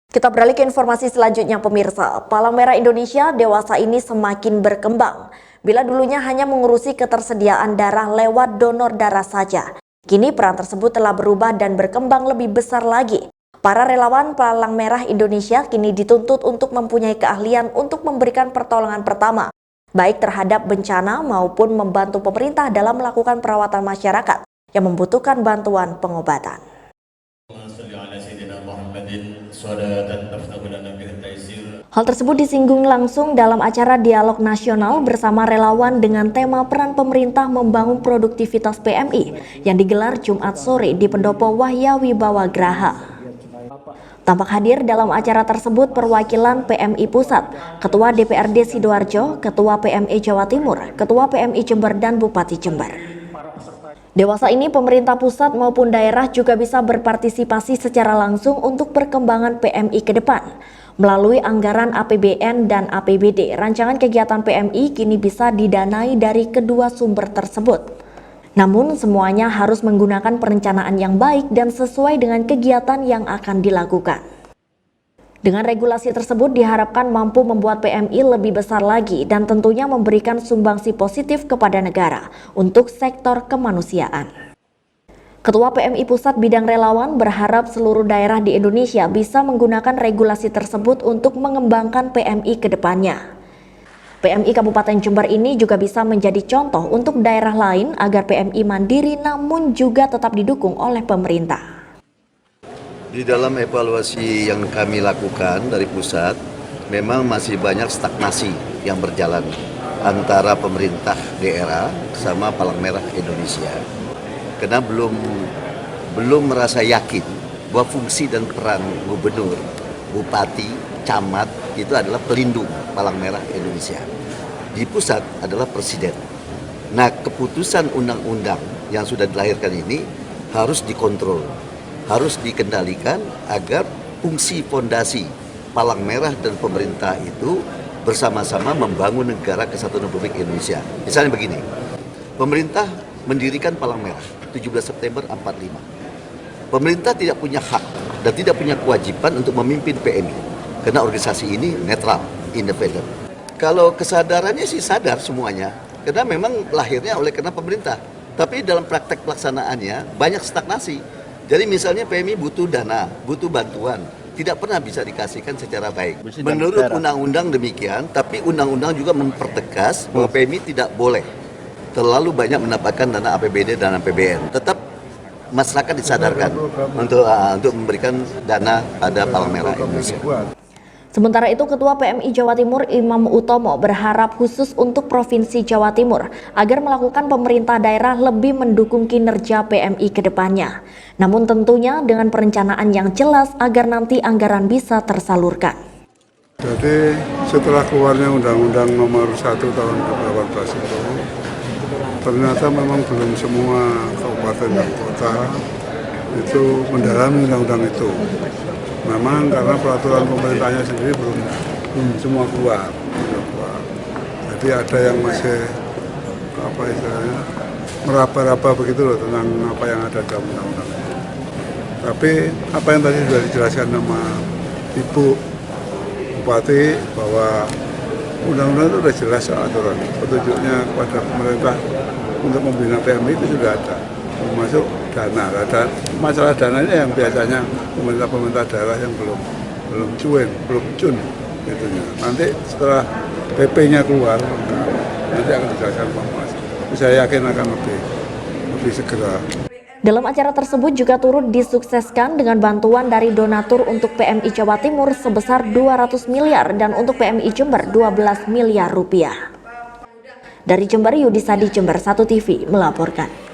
Kita beralih ke informasi selanjutnya pemirsa. Palang Merah Indonesia dewasa ini semakin berkembang. Bila dulunya hanya mengurusi ketersediaan darah lewat donor darah saja, kini peran tersebut telah berubah dan berkembang lebih besar lagi. Para relawan Palang Merah Indonesia kini dituntut untuk mempunyai keahlian untuk memberikan pertolongan pertama, baik terhadap bencana maupun membantu pemerintah dalam melakukan perawatan masyarakat yang membutuhkan bantuan pengobatan. Hal tersebut disinggung langsung dalam acara dialog nasional bersama relawan dengan tema peran pemerintah membangun produktivitas PMI yang digelar Jumat sore di Pendopo Wahya Wibawa Graha. Tampak hadir dalam acara tersebut perwakilan PMI Pusat, Ketua DPRD Sidoarjo, Ketua PMI Jawa Timur, Ketua PMI Jember, dan Bupati Jember. Dewasa ini pemerintah pusat maupun daerah juga bisa berpartisipasi secara langsung untuk perkembangan PMI ke depan. Melalui anggaran APBN dan APBD, rancangan kegiatan PMI kini bisa didanai dari kedua sumber tersebut. Namun semuanya harus menggunakan perencanaan yang baik dan sesuai dengan kegiatan yang akan dilakukan. Dengan regulasi tersebut diharapkan mampu membuat PMI lebih besar lagi dan tentunya memberikan sumbangsi positif kepada negara untuk sektor kemanusiaan. Ketua PMI Pusat Bidang Relawan berharap seluruh daerah di Indonesia bisa menggunakan regulasi tersebut untuk mengembangkan PMI ke depannya. PMI Kabupaten Jember ini juga bisa menjadi contoh untuk daerah lain agar PMI mandiri namun juga tetap didukung oleh pemerintah. Di dalam evaluasi yang kami lakukan dari pusat, memang masih banyak stagnasi yang berjalan antara pemerintah daerah sama Palang Merah Indonesia. Karena belum merasa yakin bahwa fungsi dan peran gubernur, bupati, camat itu adalah pelindung Palang Merah Indonesia. Di pusat adalah presiden. Nah, keputusan undang-undang yang sudah dilahirkan ini harus dikontrol, harus dikendalikan agar fungsi fondasi Palang Merah dan pemerintah itu bersama-sama membangun negara kesatuan Republik Indonesia. Misalnya begini, pemerintah mendirikan Palang Merah 17 September 45. Pemerintah tidak punya hak dan tidak punya kewajiban untuk memimpin PMI karena organisasi ini netral, independen. Kalau kesadarannya sih sadar semuanya, karena memang lahirnya karena pemerintah. Tapi dalam praktek pelaksanaannya banyak stagnasi. Jadi misalnya PMI butuh dana, butuh bantuan, tidak pernah bisa dikasihkan secara baik. Menurut undang-undang demikian, tapi undang-undang juga mempertegas bahwa PMI tidak boleh terlalu banyak mendapatkan dana APBD dan APBN. Tetap masyarakat disadarkan untuk memberikan dana pada Palang Merah Indonesia. Sementara itu, Ketua PMI Jawa Timur Imam Utomo berharap khusus untuk Provinsi Jawa Timur agar melakukan pemerintah daerah lebih mendukung kinerja PMI ke depannya. Namun tentunya dengan perencanaan yang jelas agar nanti anggaran bisa tersalurkan. Jadi setelah keluarnya Undang-Undang Nomor 1 Tahun 2018 itu, ternyata memang belum semua kabupaten dan kota itu mendalami undang-undang itu. Memang karena peraturan pemerintahnya sendiri belum semua keluar. Jadi ada yang masih meraba-raba begitu loh tentang apa yang ada dalam undang-undang. Tapi apa yang tadi sudah dijelaskan sama Ibu Bupati bahwa undang-undang itu sudah jelas aturan. Petunjuknya kepada pemerintah untuk membina PMI itu sudah ada. Termasuk dana. Dan masalah dananya yang biasanya pemerintah daerah yang belum cun gitunya. Nanti setelah PP-nya keluar, nanti akan dijelaskan Pak Mas. Saya yakin akan lebih segera. Dalam acara tersebut juga turut disukseskan dengan bantuan dari donatur untuk PMI Jawa Timur sebesar 200 miliar dan untuk PMI Jember 12 miliar rupiah. Dari Jember, Yudisadi Jember 1 TV melaporkan.